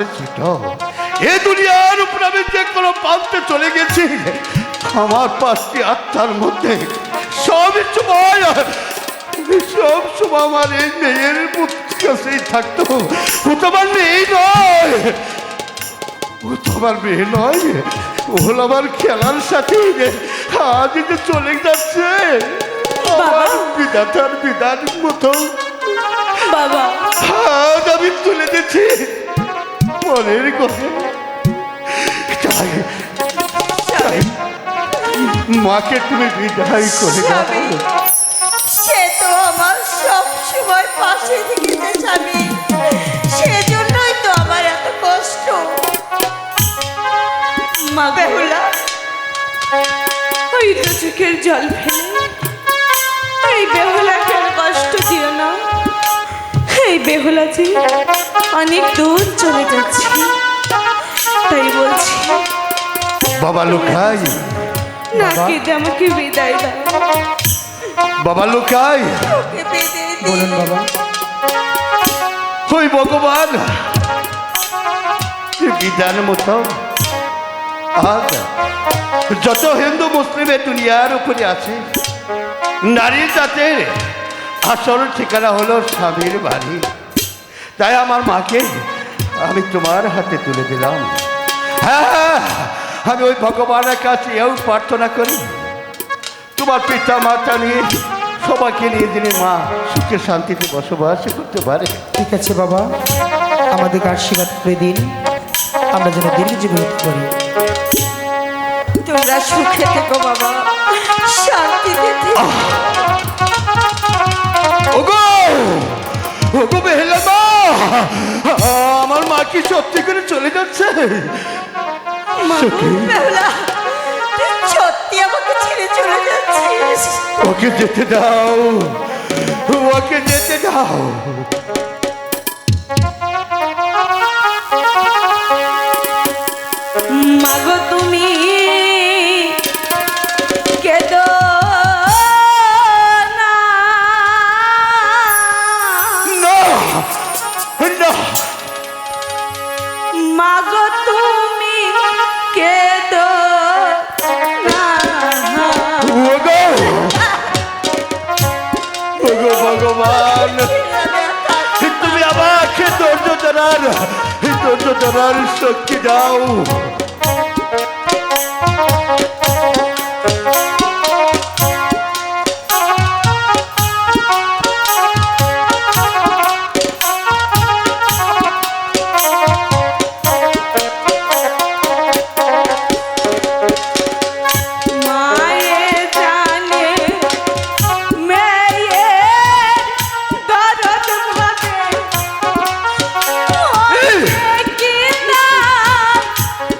এ দুনিয়ার উপর আমি যে কোনো প্রান্তে চলে গেছি, আমার পাঁচটি আত্মার মধ্যে সব সময় আমার এই মেয়ের কাছেই থাকতো। ও তোমার মেয়ে নয়, ও তোমার মেয়ে নয়, ও হলো আমার খেলার সাথে। আজ যে চলে যাচ্ছে আমার বিধাতার বিধান মতো। বাবা, আজ আমি তুলে দিচ্ছি মনের কথা। মাকে তুমি বিদায় করে দাও। সে তো আমার সব সময় পাশে থেকেছে স্বামী, সেজন্যই তো আমার এত কষ্ট। মা বেহুলা, ওই তো চোখের জল ফেলে এই বেহুলাকে আর কষ্ট দিও না। এই বেহুলা যে অনেক দূর চলে যাচ্ছে, তাই বলছি বাবা লুকাই, না কেটে আমাকে বিদায় দাও। বাবা লুকাই, ওকে বিদায় দিও। বলুন বাবা। ওই ভগবান বিধান মতো আজ যত হিন্দু মুসলিমের দুনিয়ার উপরে আছে, নারী জাতের আসল ঠিকানা হলো স্বামীর বাড়ি। তাই আমার মাকে আমি তোমার হাতে তুলে দিলাম। হ্যাঁ, আমি ওই ভগবানের কাছে এও প্রার্থনা করি তোমার পিতা মাতা নিয়ে সবাইকে নিয়ে যিনি মা সুখে শান্তিতে বসবাস করতে পারে। ঠিক আছে বাবা, আমাদেরকে আশীর্বাদ করে দিন, আমরা যেন দীর্ঘ জীবন করি। তোমরা সুখে থেকো বাবা, শান্তিতে থেকো। ওগো ওগো বেহেলা মা, আমার মা কি সত্যি করে চলে যাচ্ছে? বেহুলা, তুই সত্যি আমাকে ছেড়ে চলে যাচ্ছিস? ওকে যেতে দাও, ওকে যেতে দাও। মাগো তুমি কেঁদো না, না না, মাগো তুমি কেঁদো না। ওগো ওগো ভগবান, তুমি আমাকে ধৈর্য ধরার শক্তি দাও। মায়ে জানে মেয়ে দরদ ভাবে, কি না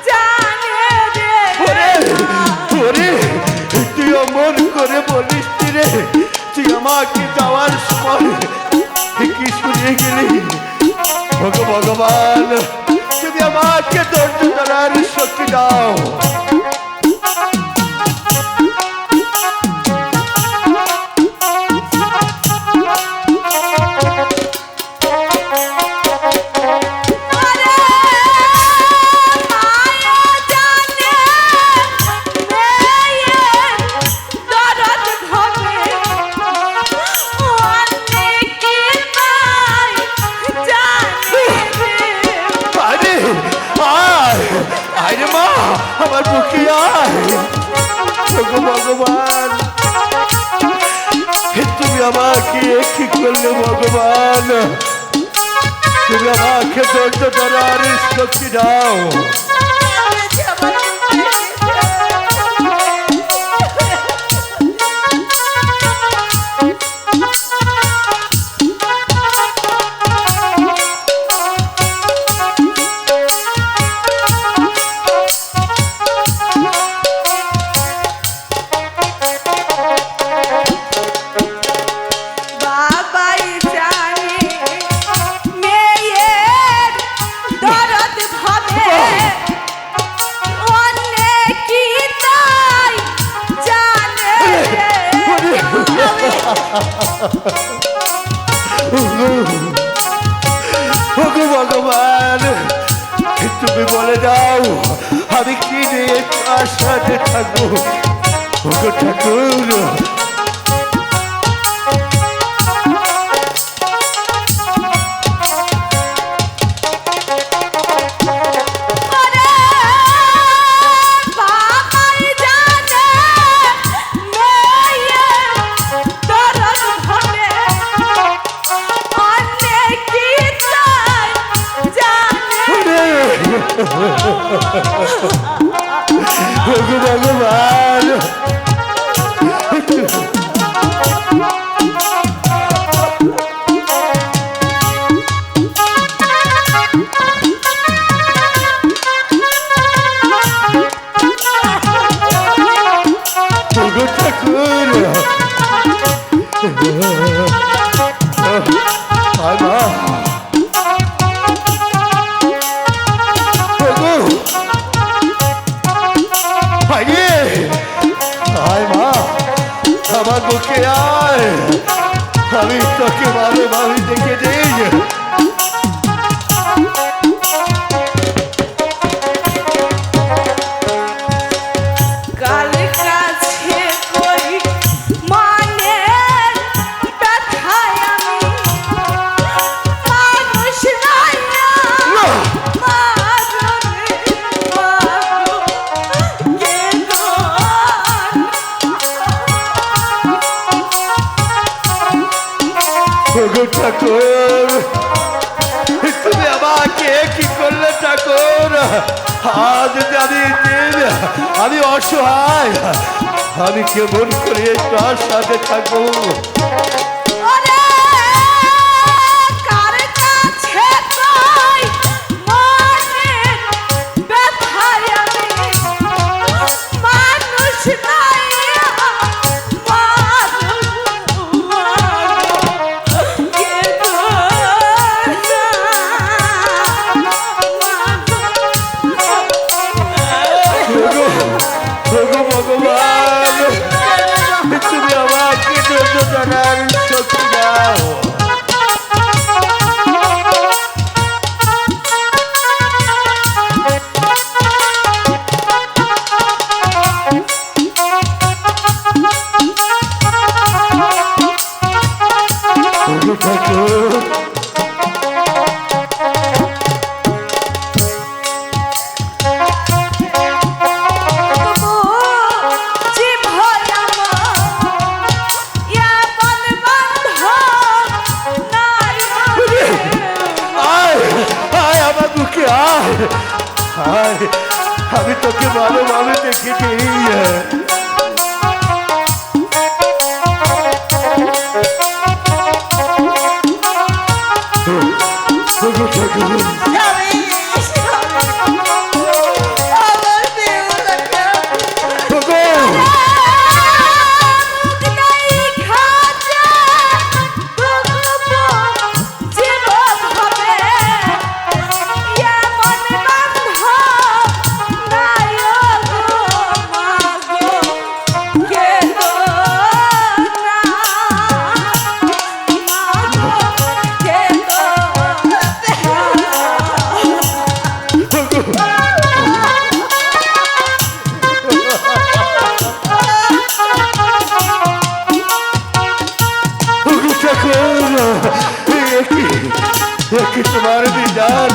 জানে রে। ওরে ওরে, তুই অমন করে বলিস রে, তুই আমাকে যাওয়ার সময় কি শুনিয়ে গেলি? ভগবান, তুমি আমাকে ধৈর্য ধরার শক্তি দাও। আরে মায়া জানে মেয়ে দরদ ভাবে, অনেকে নাই জানে রে। আরে আয় আরে মা, আমার বুকে আয়। ভগবান, তুমি আমাকে কি করলে ভগবান? তুমি আমাকে ধৈর্য ধরার শক্তি দাও। বাবাই জানে মেয়ের দরদ ভাবে, অনেকে তাই জানে রে। ভগবান, তুমি বলে দাও আমি কি নিয়ে কার সাথে থাকবো ওগো ঠাকুর ওগো ভগবান ওগো ঠাকুর আয় মা আয় মা আমার বুকে আয় আমি তোকে ভালো ভাবে দেখে দিই ঠাকুর তুমি আমাকে কি করলে ঠাকুর আজ আমি অসহায় আমি কেমন করে তার সাথে থাকবো ভগবান তুমি আমাকে জানার শক্তি দাও আমি তোকে ভালোভাবে দেখে तुम्हारे दीदार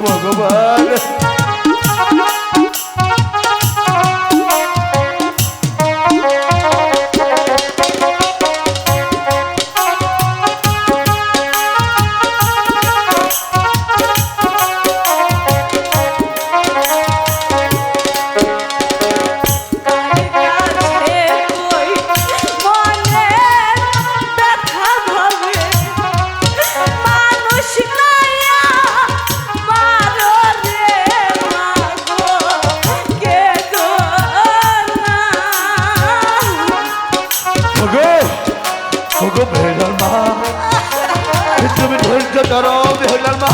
भगवान তুমি ধৈর্য ধরো বেহুলার মা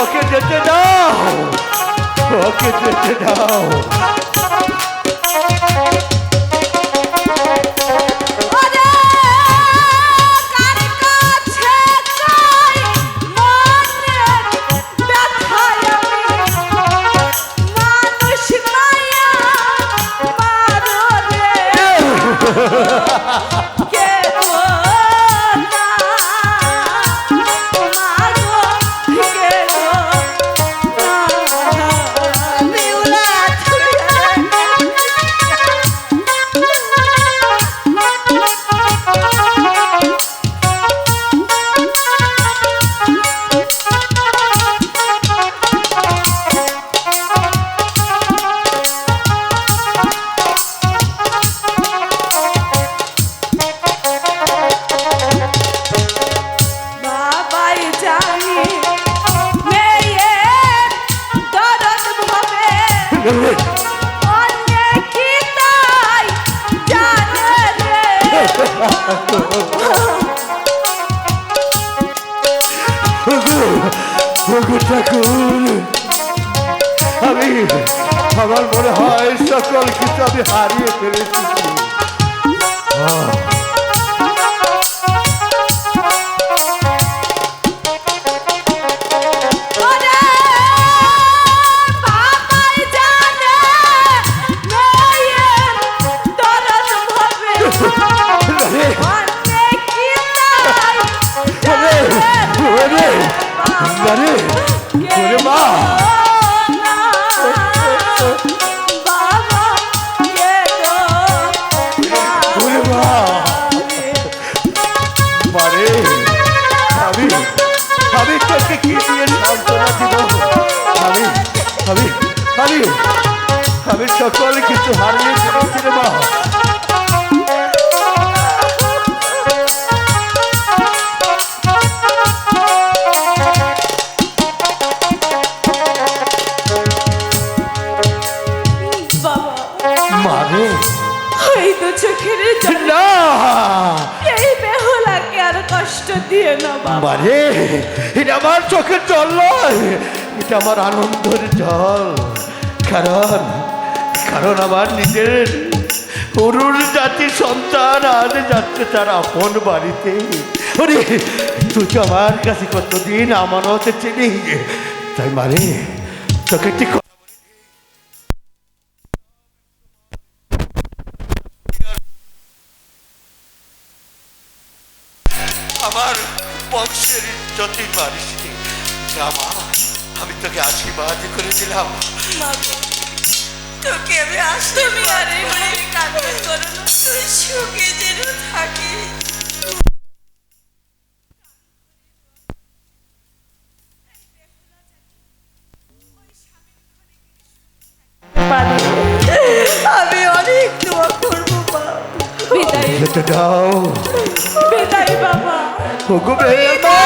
ওকে যেতে দাও ওকে যেতে দাও কার কাছে অনেকে তাই জানে রে ঠাকুর, আমি আমার মনে হয় সকল কিছু আমি হারিয়ে ফেলেছি। ওরে বাবাই জানে নয়ের দরদ ভাবে অনেকে তাই জানে ওরে, আরে, ওরে মা, বাবা কে গো ওরে মা, মারে, আমি তোকে কি দিয়ে সান্ত্বনা দিব? আমি সকল কিছু হারিয়ে ফেলেছি রে মা। বাবা মারে, এই তো চোখের জল। না এই বেহুলাকে আর কষ্ট দিয়ে না বাবা। মারে, এটা আমার চোখের জল নয়, এটা আমার আনন্দের জল। কারণ আমার নিজের অরুণ জাতির সন্তান আজ যাচ্ছে তার আপন বাড়িতে। ওরে, তুই তো আমার কাছে কতদিন আমানতে ছিলি, তাই মারে তোকে ঠিক আমার বংশের ইজ্জতি মারিস মা, আমি তোকে আশীর্বাদ করে দিলাম। তোকে আমি তুমি আর এই কান্না করো না, তুই সুখে যেন থাকিস। আমি অনেক দোয়া করবো বাবা। বিদায় যেতে দাও বিদায় বাবা। ওগো বেমা।